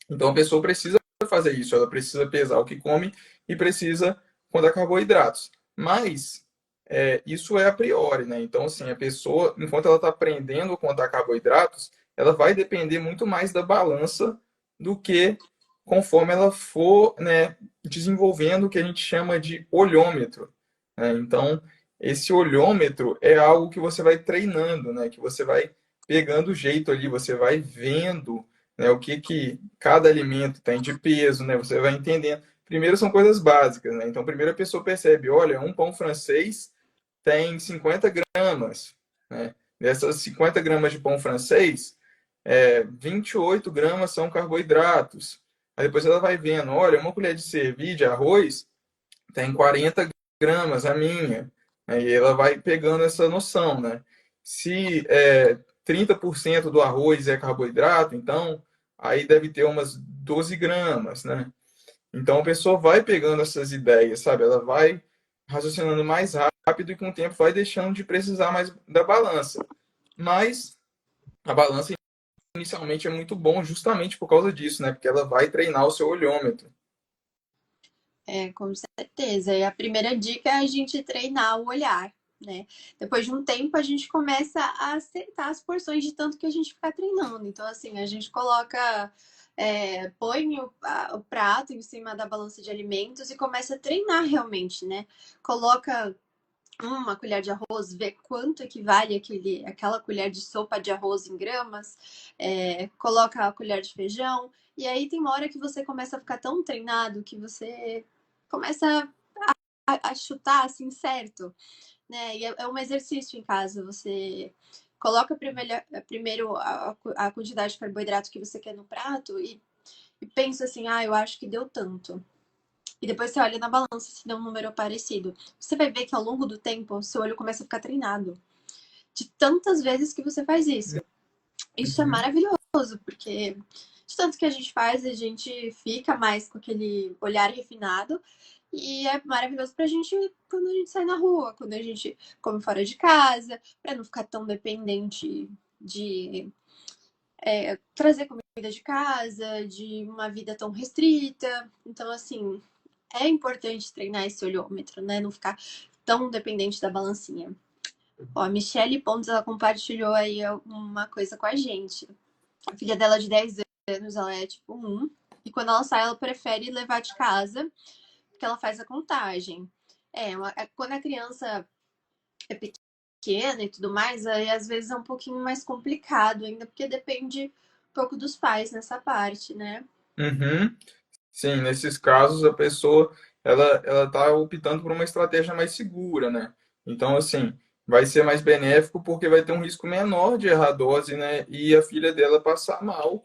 Então a pessoa precisa fazer isso, ela precisa pesar o que come e precisa contar carboidratos. Mas isso é a priori, né? Então, assim, a pessoa, enquanto ela está aprendendo a contar carboidratos, ela vai depender muito mais da balança do que conforme ela for, né, desenvolvendo o que a gente chama de olhômetro, né? Então, esse olhômetro é algo que você vai treinando, né? Que você vai pegando o jeito ali, você vai vendo, né, o que que cada alimento tem de peso, né? Você vai entendendo. Primeiro são coisas básicas, né? Então, primeiro a pessoa percebe, olha, um pão francês tem 50 gramas, né? Dessas 50 gramas de pão francês, 28 gramas são carboidratos. Aí depois ela vai vendo, olha, uma colher de servir de arroz tem 40 gramas, a minha. Aí ela vai pegando essa noção, né? Se 30% do arroz é carboidrato, então aí deve ter umas 12 gramas, né? Então a pessoa vai pegando essas ideias, sabe? Ela vai raciocinando mais rápido e com o tempo vai deixando de precisar mais da balança. Mas a balança inicialmente é muito bom justamente por causa disso, né? Porque ela vai treinar o seu olhômetro. Com certeza. E a primeira dica é a gente treinar o olhar, né? Depois de um tempo, a gente começa a acertar as porções de tanto que a gente ficar treinando. Então, assim, a gente coloca, põe o prato em cima da balança de alimentos e começa a treinar realmente, né? Coloca uma colher de arroz, vê quanto equivale aquela colher de sopa de arroz em gramas, coloca a colher de feijão, e aí tem uma hora que você começa a ficar tão treinado que você começa a chutar assim certo, né? E é um exercício em casa, você coloca primeiro a quantidade de carboidrato que você quer no prato e pensa assim, eu acho que deu tanto. E depois você olha na balança se deu um número parecido. Você vai ver que ao longo do tempo, seu olho começa a ficar treinado. De tantas vezes que você faz isso. Isso é Uhum. maravilhoso, porque de tanto que a gente faz, a gente fica mais com aquele olhar refinado. E é maravilhoso pra gente quando a gente sai na rua, quando a gente come fora de casa, pra não ficar tão dependente de trazer comida de casa, de uma vida tão restrita. Então, assim, é importante treinar esse olhômetro, né? Não ficar tão dependente da balancinha. Ó, a Michelle Pontes, ela compartilhou aí uma coisa com a gente. A filha dela de 10 anos, ela é tipo 1. E quando ela sai, ela prefere levar de casa, porque ela faz a contagem. Quando a criança é pequena e tudo mais, aí às vezes é um pouquinho mais complicado ainda, porque depende um pouco dos pais nessa parte, né? Uhum. Sim, nesses casos a pessoa ela está optando por uma estratégia mais segura, né? Então, assim, vai ser mais benéfico porque vai ter um risco menor de errar a dose, né? E a filha dela passar mal,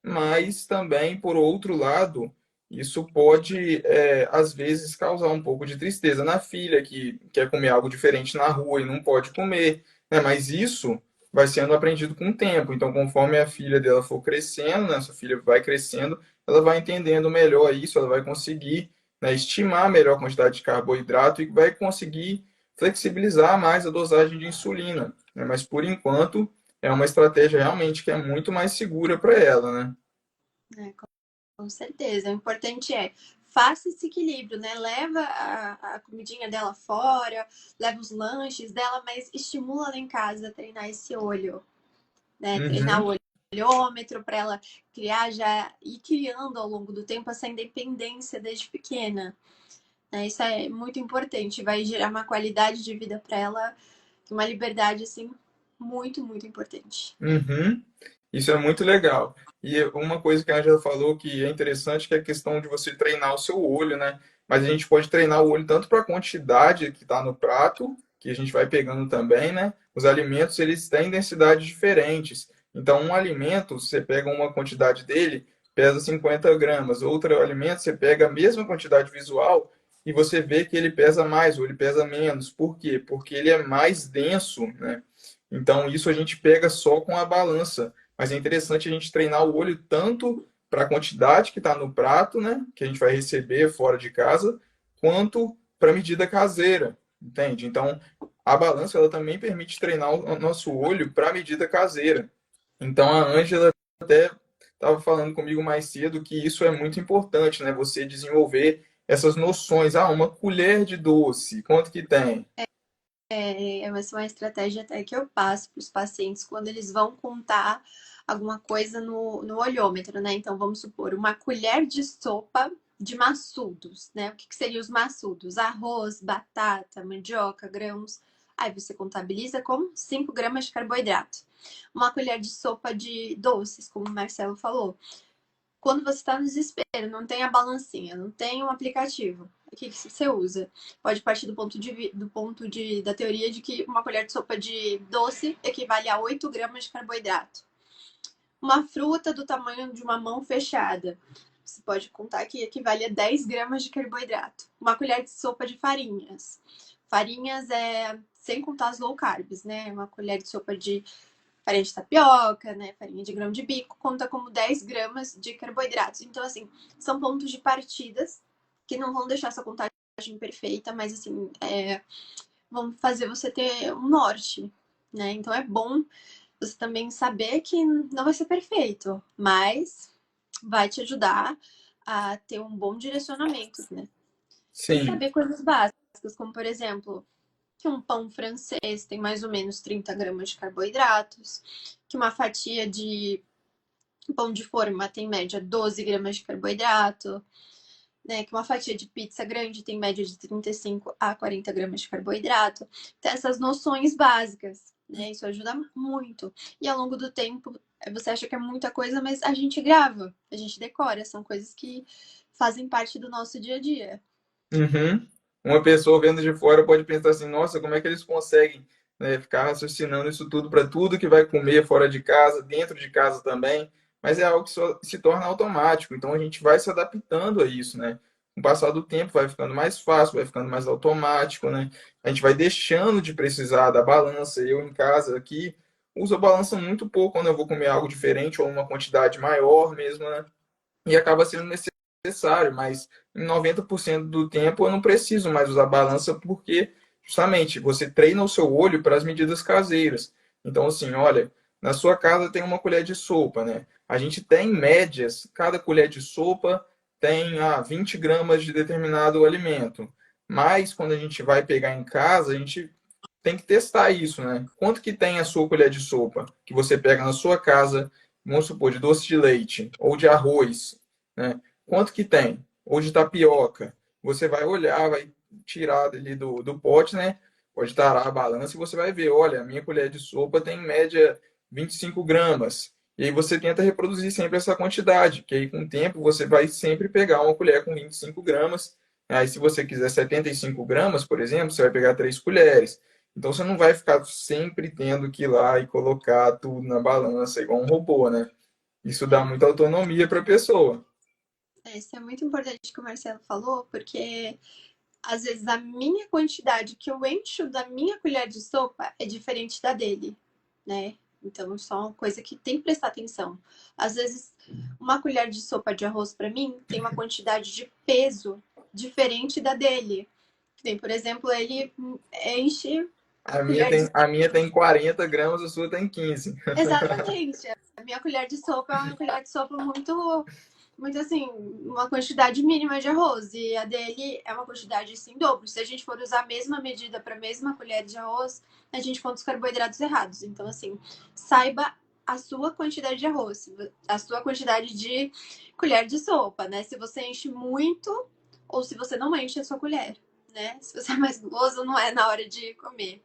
mas também, por outro lado, isso pode, às vezes, causar um pouco de tristeza na filha que quer comer algo diferente na rua e não pode comer, né? Mas isso vai sendo aprendido com o tempo. Então, conforme a filha dela for crescendo, né? Sua filha vai crescendo, ela vai entendendo melhor isso, ela vai conseguir, né, estimar melhor a quantidade de carboidrato e vai conseguir flexibilizar mais a dosagem de insulina, né? Mas por enquanto é uma estratégia realmente que é muito mais segura para ela, né? É, com certeza. O importante faça esse equilíbrio, né? Leva a comidinha dela fora, leva os lanches dela, mas estimula ela em casa a treinar esse olho, né? Treinar Uhum. o olhômetro para ela criar já e criando ao longo do tempo essa independência desde pequena. Né? Isso é muito importante, vai gerar uma qualidade de vida para ela, uma liberdade assim muito, muito importante. Uhum. Isso é muito legal. E uma coisa que a Angela falou que é interessante, que é a questão de você treinar o seu olho, né? Mas a gente pode treinar o olho tanto para a quantidade que está no prato, que a gente vai pegando também, né? Os alimentos, eles têm densidades diferentes. Então, um alimento, você pega uma quantidade dele, pesa 50 gramas. Outro alimento, você pega a mesma quantidade visual e você vê que ele pesa mais ou ele pesa menos. Por quê? Porque ele é mais denso, né? Então, isso a gente pega só com a balança. Mas é interessante a gente treinar o olho tanto para a quantidade que está no prato, né? Que a gente vai receber fora de casa, quanto para a medida caseira, entende? Então, a balança ela também permite treinar o nosso olho para a medida caseira. Então, a Ângela até estava falando comigo mais cedo que isso é muito importante, né? Você desenvolver essas noções. Ah, uma colher de doce, quanto que tem? Essa é uma estratégia até que eu passo para os pacientes quando eles vão contar alguma coisa no olhômetro, né? Então, vamos supor, uma colher de sopa de maçudos, né? O que, que seriam os maçudos? Arroz, batata, mandioca, grãos. Aí você contabiliza como 5 gramas de carboidrato. Uma colher de sopa de doces, como o Marcelo falou. Quando você está no desespero, não tem a balancinha, não tem um aplicativo, o que você usa? Pode partir da teoria de que uma colher de sopa de doce equivale a 8 gramas de carboidrato. Uma fruta do tamanho de uma mão fechada, você pode contar que equivale a 10 gramas de carboidrato. Uma colher de sopa de farinhas. Farinhas é sem contar as low carbs, né? Uma colher de sopa de farinha de tapioca, né? Farinha de grão de bico, conta como 10 gramas de carboidratos. Então, assim, são pontos de partidas que não vão deixar essa contagem perfeita, mas, assim, vão fazer você ter um norte, né? Então, é bom você também saber que não vai ser perfeito, mas vai te ajudar a ter um bom direcionamento, né? E Sim. saber coisas básicas, como, por exemplo, que um pão francês tem mais ou menos 30 gramas de carboidratos, que uma fatia de pão de forma tem média 12 gramas de carboidrato, né? Que uma fatia de pizza grande tem média de 35 a 40 gramas de carboidrato. Então, essas noções básicas, né? Isso ajuda muito. E ao longo do tempo, você acha que é muita coisa, mas a gente grava, a gente decora, são coisas que fazem parte do nosso dia a dia. Uhum. Uma pessoa vendo de fora pode pensar assim, nossa, como é que eles conseguem, né, ficar raciocinando isso tudo para tudo que vai comer fora de casa, dentro de casa também, mas é algo que só se torna automático, então a gente vai se adaptando a isso, né? Com o passar do tempo vai ficando mais fácil, vai ficando mais automático, né? A gente vai deixando de precisar da balança. Eu em casa aqui uso a balança muito pouco quando eu vou comer algo diferente ou uma quantidade maior mesmo, né? E acaba sendo necessário, mas em 90% do tempo eu não preciso mais usar balança porque justamente você treina o seu olho para as medidas caseiras. Então, assim, olha, na sua casa tem uma colher de sopa, né? A gente tem médias, cada colher de sopa tem 20 gramas de determinado alimento. Mas quando a gente vai pegar em casa, a gente tem que testar isso, né? Quanto que tem a sua colher de sopa que você pega na sua casa, vamos supor, de doce de leite ou de arroz, né? Quanto que tem? Ou de tapioca. Você vai olhar, vai tirar ali do pote, né? Pode tarar a balança e você vai ver, olha, a minha colher de sopa tem em média 25 gramas. E aí você tenta reproduzir sempre essa quantidade, que aí com o tempo você vai sempre pegar uma colher com 25 gramas. Aí se você quiser 75 gramas, por exemplo, você vai pegar 3 colheres. Então você não vai ficar sempre tendo que ir lá e colocar tudo na balança igual um robô, né? Isso dá muita autonomia para a pessoa. Isso é muito importante que o Marcelo falou, porque às vezes a minha quantidade que eu encho da minha colher de sopa é diferente da dele, né? Então, isso é uma coisa que tem que prestar atenção. Às vezes, uma colher de sopa de arroz para mim tem uma quantidade de peso diferente da dele. Tem, por exemplo, ele enche a colher de... A minha tem 40 gramas, a sua tem 15. Exatamente. A minha colher de sopa é uma colher de sopa muito assim, uma quantidade mínima de arroz. E a dele é uma quantidade assim, dobro. Se a gente for usar a mesma medida para a mesma colher de arroz, a gente conta os carboidratos errados. Então, assim, saiba a sua quantidade de arroz, a sua quantidade de colher de sopa, né? Se você enche muito ou se você não enche a sua colher, né? Se você é mais guloso, não é na hora de comer.